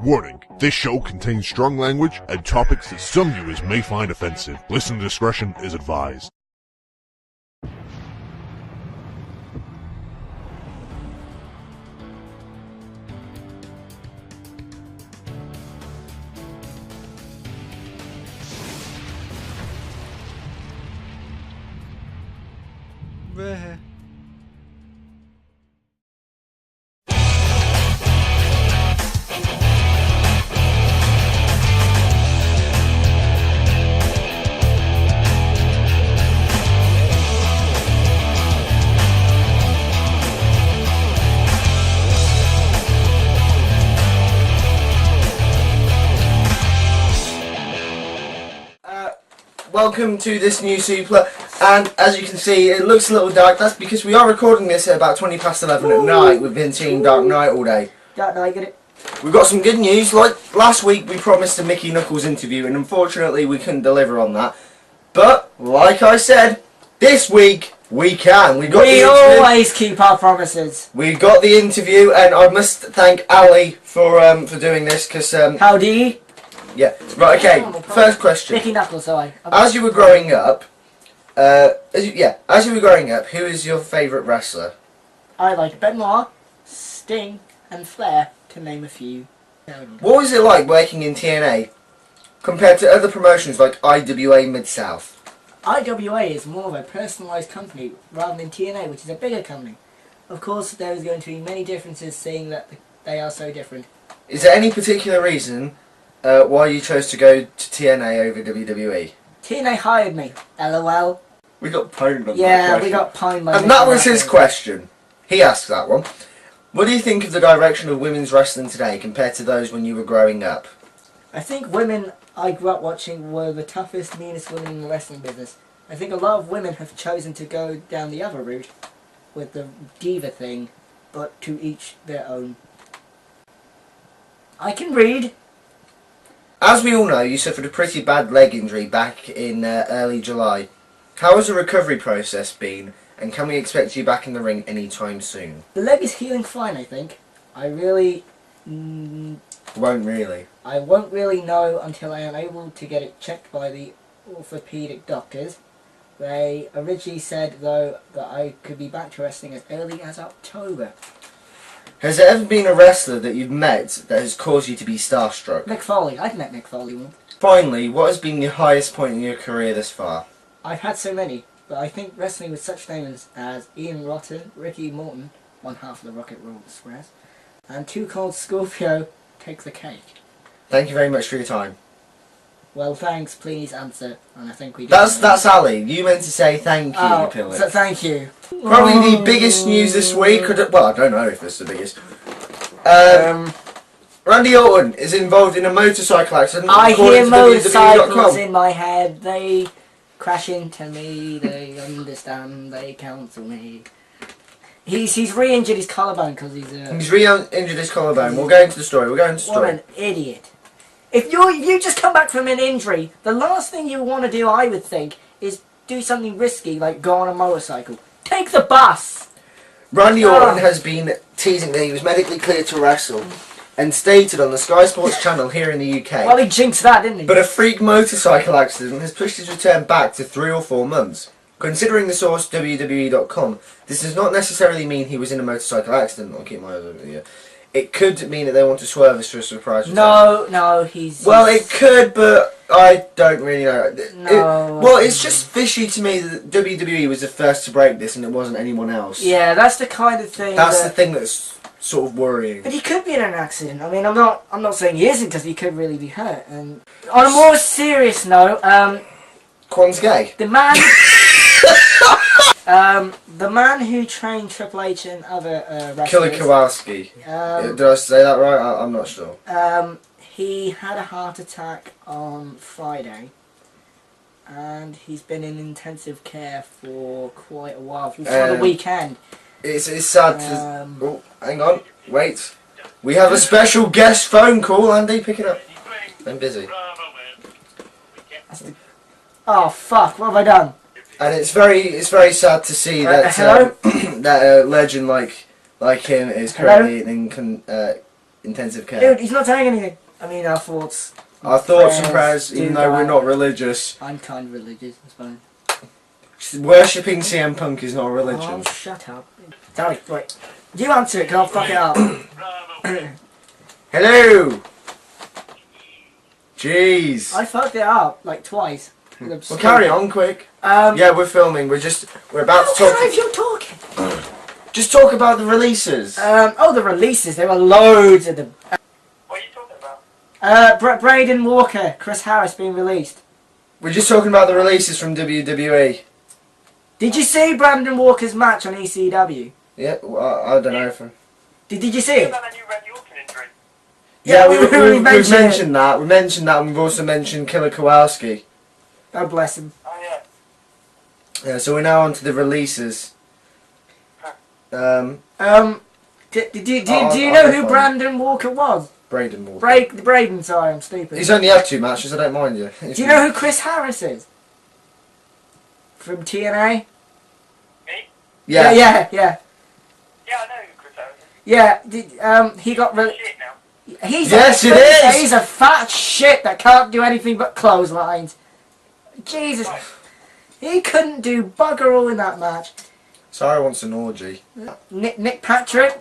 Warning, this show contains strong language and topics that some viewers may find offensive. Listener discretion is advised. Welcome to this new Suplah, and as you can see it looks a little dark. That's because we are recording this at about 20 past 11 at night. We've been seeing Dark Knight all day. Dark Knight, get it? We've got some good news. Like last week we promised a Mickie Knuckles interview and unfortunately we couldn't deliver on that. But like I said, this week we can. We always keep our promises. We got the interview and I must thank Ali for doing this because Howdy. Yeah. Right. Okay. First question. Mickie Knuckles, sorry. As you were growing up, as you were growing up, who is your favourite wrestler? I like Benoit, Sting, and Flair, to name a few. What was it like working in TNA compared to other promotions like IWA Mid-South? IWA is more of a personalised company rather than TNA, which is a bigger company. Of course, there is going to be many differences, seeing that they are so different. Is there any particular reason why you chose to go to TNA over WWE? TNA hired me. LOL. We got pwned on that Yeah, question. we got pwned by And that was his question. He asked that one. What do you think of the direction of women's wrestling today compared to those when you were growing up? I think women I grew up watching were the toughest, meanest women in the wrestling business. I think a lot of women have chosen to go down the other route with the diva thing, but to each their own. I can read. As we all know, you suffered a pretty bad leg injury back in early July. How has the recovery process been, and can we expect you back in the ring anytime soon? The leg is healing fine, I think. I really... Won't really. I won't really know until I am able to get it checked by the orthopedic doctors. They originally said, though, that I could be back to wrestling as early as October. Has there ever been a wrestler that you've met that has caused you to be starstruck? Mick Foley. I've met Mick Foley once. Finally, what has been the highest point in your career thus far? I've had so many, but I think wrestling with such names as Ian Rotten, Ricky Morton, one half of the Rocket Roll Express, and Too Cold Scorpio take the cake. Thank you very much for your time. Well, thanks, please answer, and I think we do. That's Ali. You meant to say thank you, Oh, Pillar. so thank you. Probably the biggest news this week. Well, I don't know if it's the biggest. Randy Orton is involved in a motorcycle accident. I hear to motorcycles WWE.com. in my head. They crash into me. They understand. They counsel me. He's re-injured his collarbone because He's re-injured his collarbone. We'll go into the story. What an idiot! If you just come back from an injury, the last thing you want to do, I would think, is do something risky like go on a motorcycle. Take the bus! Randy Orton has been teasing that he was medically cleared to wrestle and stated on the Sky Sports channel here in the UK. Well, he jinxed that, didn't he? But a freak motorcycle accident has pushed his return back to 3 or 4 months. Considering the source WWE.com, this does not necessarily mean he was in a motorcycle accident. I'll keep my eyes over here. It could mean that they want to swerve us for a surprise return. No, he's... Well, it could, but I don't really know. No. It's just fishy to me that WWE was the first to break this and it wasn't anyone else. Yeah, that's the kind of thing That's the thing that's sort of worrying. But he could be in an accident. I mean, I'm not saying he isn't, because he could really be hurt. And on a more serious note, Quan's gay. the man... the man who trained Triple H and other wrestlers... Killer Kowalski. Did I say that right? I'm not sure. He had a heart attack on Friday, and he's been in intensive care for quite a while, for the weekend. It's sad to... Oh, hang on. Wait. We have a special guest phone call. Andy, pick it up. I'm busy. Oh, fuck. What have I done? And it's very sad to see that hello? that a legend like him is currently intensive care. Dude, he's not saying anything. I mean, our thoughts. Our thoughts and prayers prayers, even do though go we're out. not religious. I'm kind of religious, it's fine. Worshipping CM Punk is not a Oh, religion. shut up. Sorry, wait. You answer it, 'cause I'll fuck it up. Hello! Jeez. I fucked it up, like, twice. Well, carry on, quick. Yeah, we're filming. We're about to talk. If you're talking. Just talk about the releases. Oh, the releases. There were loads of them. What are you talking about? Braden Walker, Chris Harris being released. We're just talking about the releases from WWE. Did you see Brandon Walker's match on ECW? Yeah, well, I don't know if... Did you see it? About that new Randy Orton injury. Yeah, we we've mentioned mentioned that. We mentioned that, and we've also mentioned Killer Kowalski. God bless him. Oh yeah. Yeah, so we're now on to the releases. Do you know who Brandon Walker was? Braden Walker. Braden, sorry, I'm stupid. He's only had 2 matches, I don't mind you. Do you know who Chris Harris is? From TNA? Me? Yeah. Yeah. Yeah, I know who Chris Harris is. Yeah, he got Shit now. Yes, it is! He's a fat shit that can't do anything but clotheslines. Jesus. Right. He couldn't do bugger all in that match. Sarah wants an orgy. Nick Patrick,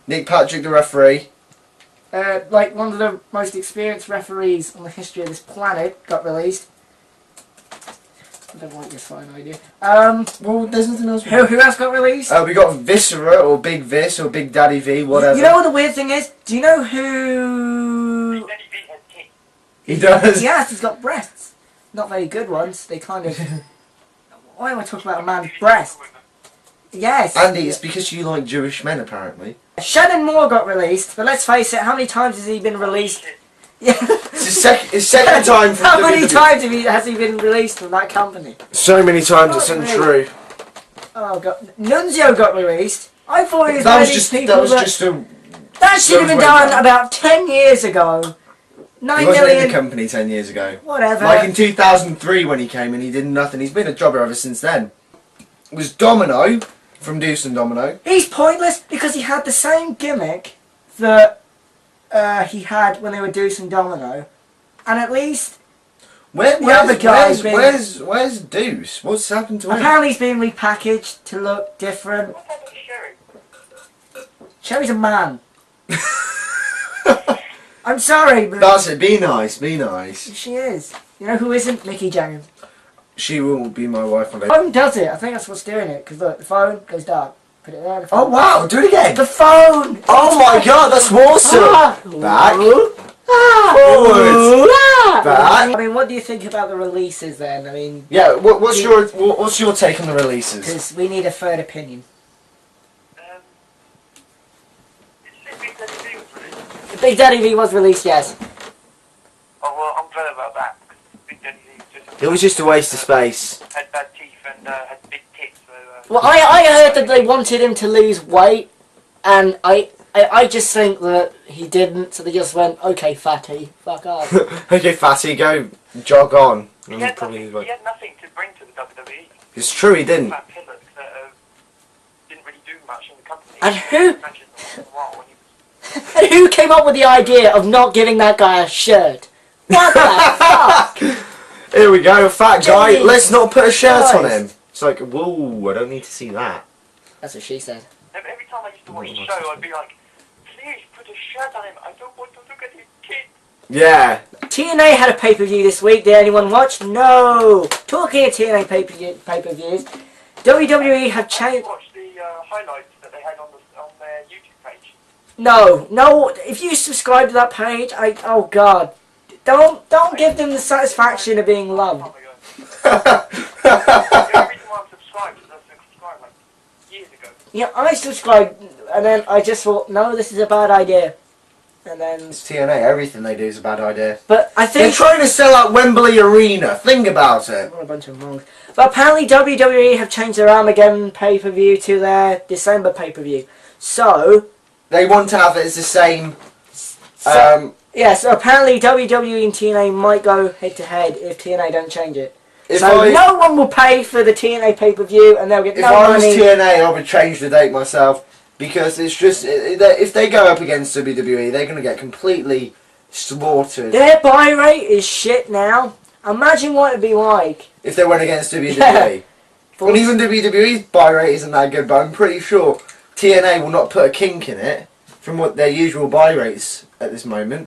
Nick Patrick, the referee. like one of the most experienced referees on the history of this planet, got released. I don't like this fine idea. Well, there's nothing else. Who else got released? We got Viscera, or Big Vis, or Big Daddy V, whatever. You know what the weird thing is? Do you know who... Daddy V has tits. He does. Yes, he's got breasts. Not very good ones. They kind of... Why am I talking about a man's breast? Yes. Andy, it's because you like Jewish men, apparently. Shannon Moore got released, but let's face it, how many times has he been released? Yeah. It's his second time from How many WWE. times has he been released from that company? So many times, it's Not untrue. Oh god, Nunzio got released. I thought he was That one was of these just people that was just a. that should have been way done down. about 10 years ago. He 9 wasn't in million. the company 10 years ago. Whatever. Like in 2003 when he came and he did nothing. He's been a jobber ever since then. It was Domino from Deuce and Domino. He's pointless because he had the same gimmick that he had when they were Deuce and Domino, and at least Where's Deuce? What's happened to him? apparently he's been repackaged to look different. What's happened to Sherry? Sherry's a man. I'm sorry, but That's it. Be nice. Be nice. she is. You know who isn't? Mickie James. She will be my wife one day. The phone does it. I think that's what's doing it. Because look, the phone goes dark. Put it there. The phone. Oh wow! Do it again. The phone! Oh my god! That's awesome. Back. Forward. Back. I mean, what do you think about the releases then? I mean, Yeah. What's your take on the releases? because we need a third opinion. Did you say Big Daddy V was released? Big Daddy V was released, yes. Oh well, I'm glad about that. Big Daddy V was just. It was just a waste of space. Had bad teeth and had big tits, so. Well, I heard that they wanted him to lose weight, and I just think that he didn't, so they just went, okay, fatty, fuck off. Okay, fatty, go jog on. He had nothing to bring to the WWE. It's true, he didn't. Fat pillars that didn't really do much in the company. And who- Matches for a while when he was- And who came up with the idea of not giving that guy a shirt? What the fuck? Here we go, a fat guy. Jeez. Let's not put a shirt on Christ. him. It's like, whoa, I don't need to see that. That's what she said. Every time I used to watch the show, I'd be like, please put a shirt on him. I don't want to look at his tits. Yeah. TNA had a pay-per-view this week. Did anyone watch? No. Talking of TNA pay-per-views, WWE have I changed. watched the highlights that they had on their YouTube page. No. If you subscribe to that page, oh god, don't give them the satisfaction of being loved. The only reason why I'm subscribed is I subscribed like years ago. Yeah, I subscribed, and then I just thought, no, this is a bad idea, and then. It's TNA, everything they do is a bad idea. But I They're think. trying to sell out Wembley Arena, think about it. What a bunch of monks. But apparently WWE have changed their Armageddon pay-per-view to their December pay-per-view. So, They want to have it as the same, so apparently WWE and TNA might go head-to-head if TNA don't change it. if So I, no one will pay for the TNA pay-per-view and they'll get if no I was money. TNA, I would change the date myself. Because it's just, if they go up against WWE, they're going to get completely slaughtered. Their buy rate is shit now. Imagine what it'd be like. If they went against WWE. Yeah. And even WWE's buy rate isn't that good, but I'm pretty sure TNA will not put a kink in it from what their usual buy rates at this moment.